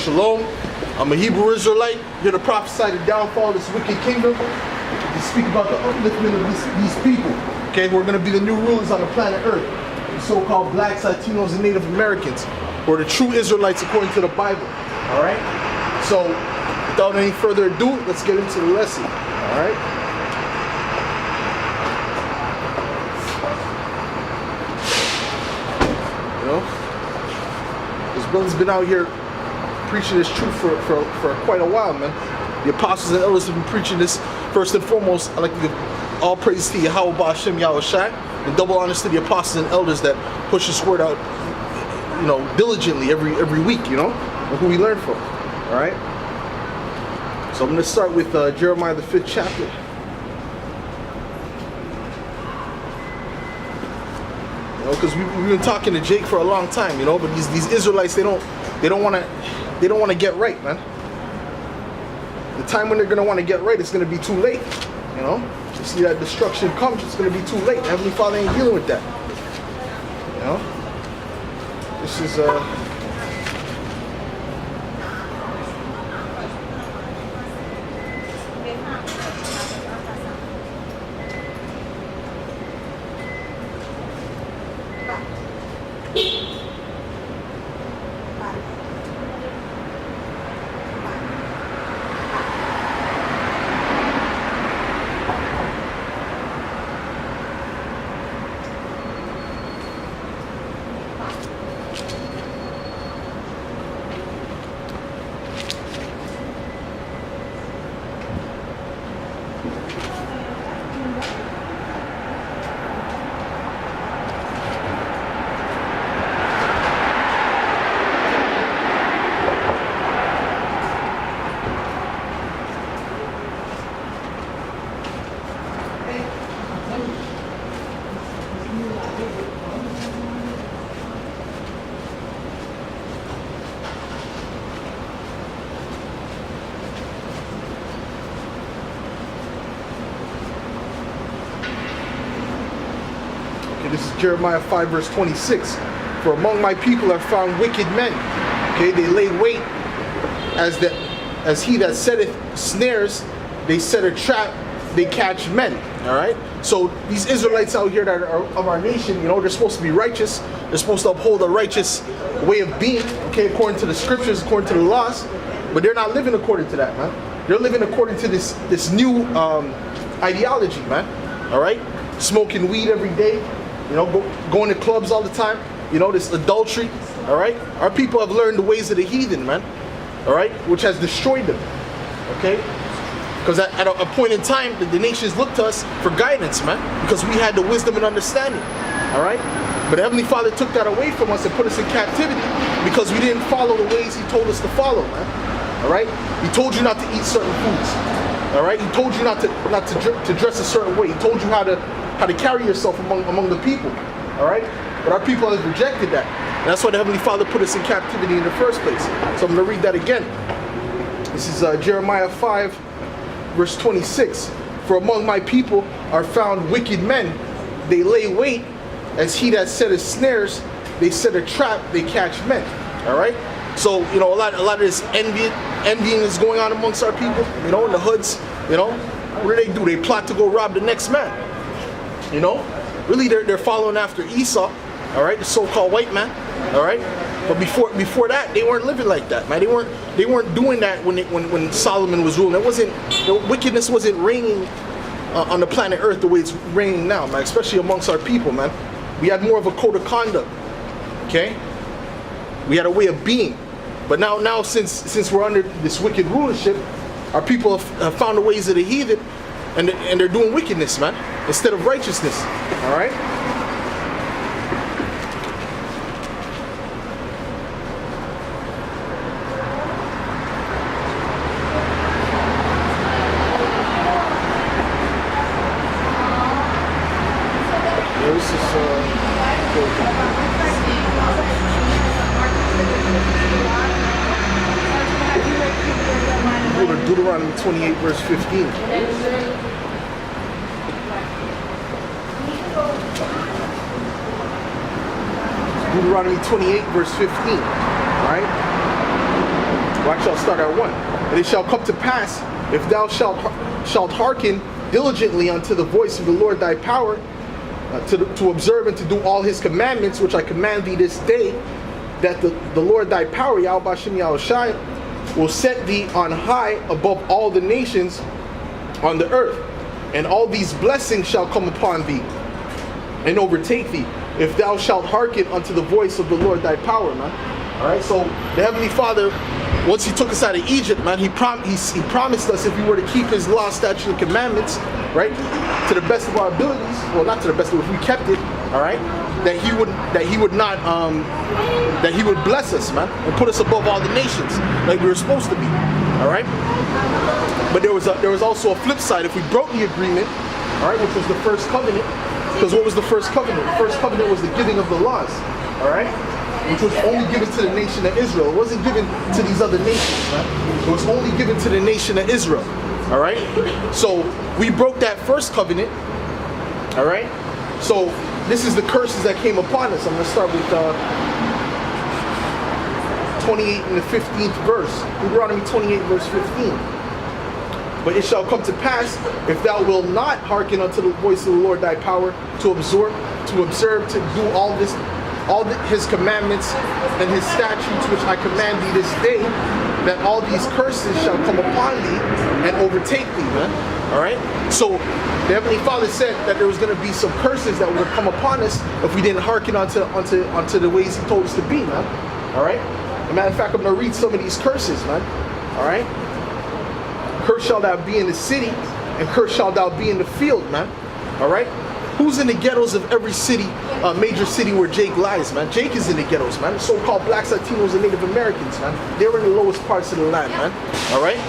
Shalom. I'm a Hebrew Israelite, here to prophesy the downfall of this wicked kingdom, to speak about the upliftment of these people, okay, who are going to be the new rulers on the planet Earth, the so-called blacks, Latinos, and Native Americans, who are the true Israelites according to the Bible, all right? So, without any further ado, let's get into the lesson, all right? You know, this brother's been out here preaching this truth for quite a while, man. The apostles and elders have been preaching this. First and foremost, I'd like to give all praise to Yahweh Ba'Shem Yahushai, and double honors to the apostles and elders that push this word out, you know, diligently every week, you know, and who we learn from. All right. So I'm going to start with Jeremiah the 5th chapter. You know, because we've been talking to Jake for a long time, you know, but these Israelites, they don't want to get right, man. The time when they're going to want to get right, it's going to be too late, you know. You see that destruction comes, it's going to be too late. Heavenly Father ain't dealing with that, you know. This is This is Jeremiah 5 verse 26. For among my people are found wicked men. Okay, they lay wait as he that setteth snares, they set a trap, they catch men. All right. So these Israelites out here that are of our nation, you know, they're supposed to be righteous. They're supposed to uphold a righteous way of being. Okay, according to the scriptures, according to the laws, but they're not living according to that, man. They're living according to this new ideology, man. All right, smoking weed every day. You know, going to clubs all the time. You know, this adultery. All right. Our people have learned the ways of the heathen, man. All right, which has destroyed them. Okay, because at a point in time, the nations looked to us for guidance, man, because we had the wisdom and understanding. All right, but Heavenly Father took that away from us and put us in captivity because we didn't follow the ways He told us to follow, man. All right, He told you not to eat certain foods. All right, He told you not to dress a certain way. He told you how to carry yourself among the people, all right? But our people have rejected that. And that's why the Heavenly Father put us in captivity in the first place. So I'm going to read that again. This is Jeremiah 5, verse 26. For among my people are found wicked men. They lay wait, as he that setteth snares, they set a trap, they catch men, all right? So, you know, a lot of this envying is going on amongst our people, you know, in the hoods, you know. What do? They plot to go rob the next man. You know, really they're following after Esau, all right, the so-called white man, all right. But before that, they weren't living like that, man. They weren't doing that when Solomon was ruling. Wickedness wasn't reigning on the planet Earth the way it's reigning now, man. Especially amongst our people, man. We had more of a code of conduct, okay. We had a way of being, but now since we're under this wicked rulership, our people have found the ways of the heathen. And they're doing wickedness, man, instead of righteousness. All right. This is Deuteronomy 28, verse 15. Deuteronomy 28, verse 15. All right? Well, actually, I'll start at 1. And it shall come to pass, if thou shalt hearken diligently unto the voice of the Lord thy power, to observe and to do all his commandments, which I command thee this day, that the Lord thy power, Yahweh Hashem Yahushai, will set thee on high above all the nations on the earth. And all these blessings shall come upon thee and overtake thee, if thou shalt hearken unto the voice of the Lord thy power, man. Alright, so the Heavenly Father, once he took us out of Egypt, man, he promised us if we were to keep his law, statutes, and commandments, right, to the best of our abilities, well, not to the best, but if we kept it, alright, that he would bless us, man, and put us above all the nations, like we were supposed to be. Alright? But there was also a flip side. If we broke the agreement, alright, which was the first covenant, because what was the first covenant? The first covenant was the giving of the laws, alright? Which was only given to the nation of Israel. It wasn't given to these other nations, right? It was only given to the nation of Israel, alright? So we broke that first covenant, alright? So this is the curses that came upon us. I'm going to start with 28 and the 15th verse. Deuteronomy 28 verse 15. But it shall come to pass, if thou wilt not hearken unto the voice of the Lord thy power, to observe, to do all his commandments and his statutes which I command thee this day, that all these curses shall come upon thee and overtake thee, man. Alright? So the Heavenly Father said that there was going to be some curses that would come upon us if we didn't hearken onto the ways he told us to be, man. Alright? As a matter of fact, I'm going to read some of these curses, man. Alright? Cursed shall thou be in the city, and cursed shall thou be in the field, man. Alright? Who's in the ghettos of every city, major city where Jake lies, man? Jake is in the ghettos, man. The so-called blacks, Latinos, and Native Americans, man. They're in the lowest parts of the land, man. Alright?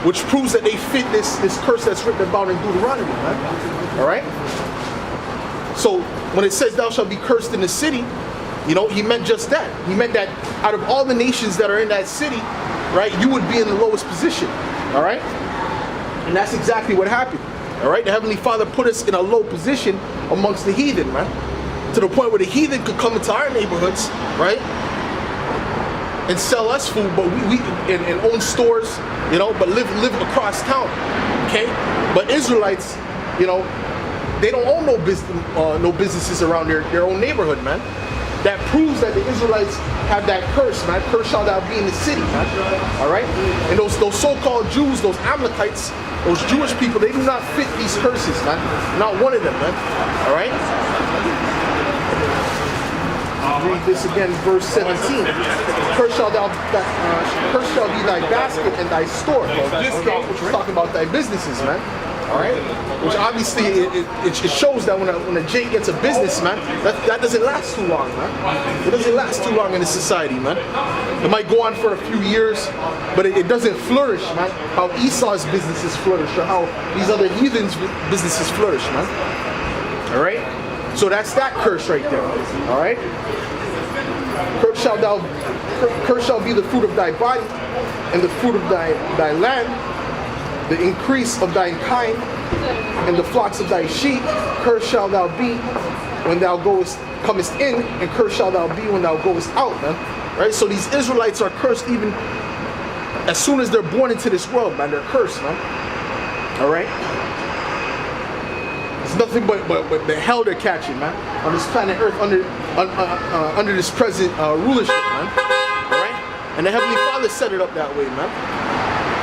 Which proves that they fit this curse that's written about in Deuteronomy, man. Alright? So, when it says thou shalt be cursed in the city, you know, he meant just that. He meant that out of all the nations that are in that city, right, you would be in the lowest position. Alright? And that's exactly what happened. Alright? The Heavenly Father put us in a low position amongst the heathen, man. To the point where the heathen could come into our neighborhoods, right? And sell us food, but we and own stores, you know, but live across town. Okay? But Israelites, you know, they don't own no businesses around their own neighborhood, man. That proves that the Israelites have that curse, man. Curse shall thou be in the city, man. Alright? And those so-called Jews, those Amalekites, those Jewish people, they do not fit these curses, man. Not one of them, man. Alright? Read this again, verse 17. Cursed shall be thy basket and thy store. Which is talking about thy businesses, man. Alright? Which obviously it shows that when a Jake gets a business, man, that doesn't last too long, man. It doesn't last too long in this society, man. It might go on for a few years, but it doesn't flourish, man. How Esau's businesses flourish, or how these other heathens' businesses flourish, man. Alright? So that's that curse right there. Alright? Cursed shall be the fruit of thy body, and the fruit of thy land, the increase of thine kind, and the flocks of thy sheep. Cursed shall thou be when thou comest in, and cursed shall thou be when thou goest out, man. Right? So these Israelites are cursed even as soon as they're born into this world, man. They're cursed, man. Alright? It's nothing but the hell they're catching, man, on this planet Earth under this present rulership, man. Alright? And the Heavenly Father set it up that way, man.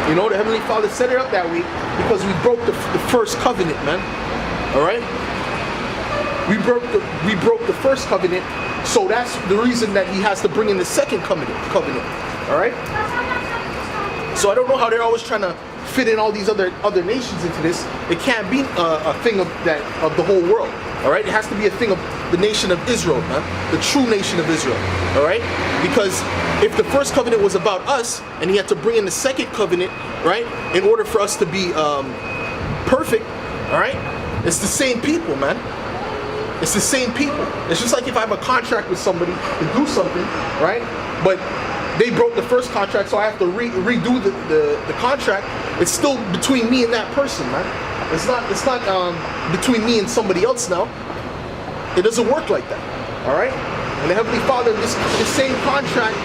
You know, the Heavenly Father set it up that way because we broke the first covenant, man. Alright? We broke the first covenant, so that's the reason that he has to bring in the second covenant. Alright? So I don't know how they're always trying to fit in all these other nations into this. It can't be a thing of the whole world. Alright? It has to be a thing of the nation of Israel, man. The true nation of Israel. Alright? Because if the first covenant was about us, and he had to bring in the second covenant, right, in order for us to be perfect, alright? It's the same people, man. It's the same people. It's just like if I have a contract with somebody to do something, right? But they broke the first contract, so I have to redo the contract. It's still between me and that person, man. It's not between me and somebody else now. It doesn't work like that. Alright? And the Heavenly Father, this same contract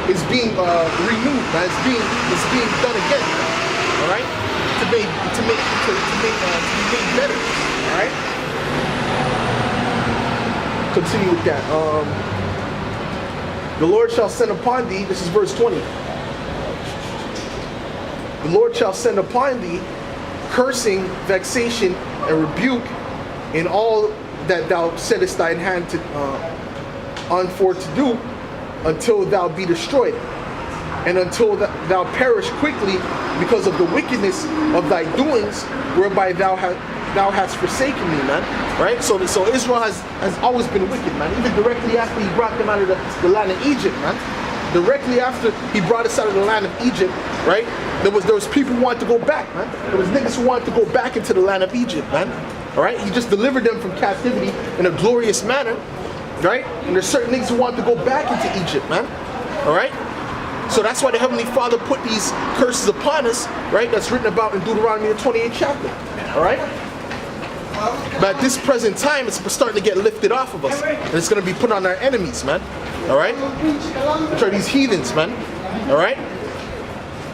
is being renewed, man. It's being done again, man. All right, to be made better. All right. Continue with that. The Lord shall send upon thee. This is verse 20. The Lord shall send upon thee cursing, vexation, and rebuke in all that thou settest thine hand to on for to do, until thou be destroyed, and until thou perish quickly because of the wickedness of thy doings, whereby thou hast forsaken me, man. Right? So Israel has always been wicked, man. Even directly after he brought them out of the land of Egypt, man. Directly after he brought us out of the land of Egypt, right? There was people who wanted to go back, man. There was niggas who wanted to go back into the land of Egypt, man. All right? He just delivered them from captivity in a glorious manner, right? And there's certain niggas who want to go back into Egypt, man. All right? So that's why the Heavenly Father put these curses upon us, right? That's written about in Deuteronomy, the 28th chapter. All right? But at this present time, it's starting to get lifted off of us. And it's going to be put on our enemies, man. All right? Which are these heathens, man. All right?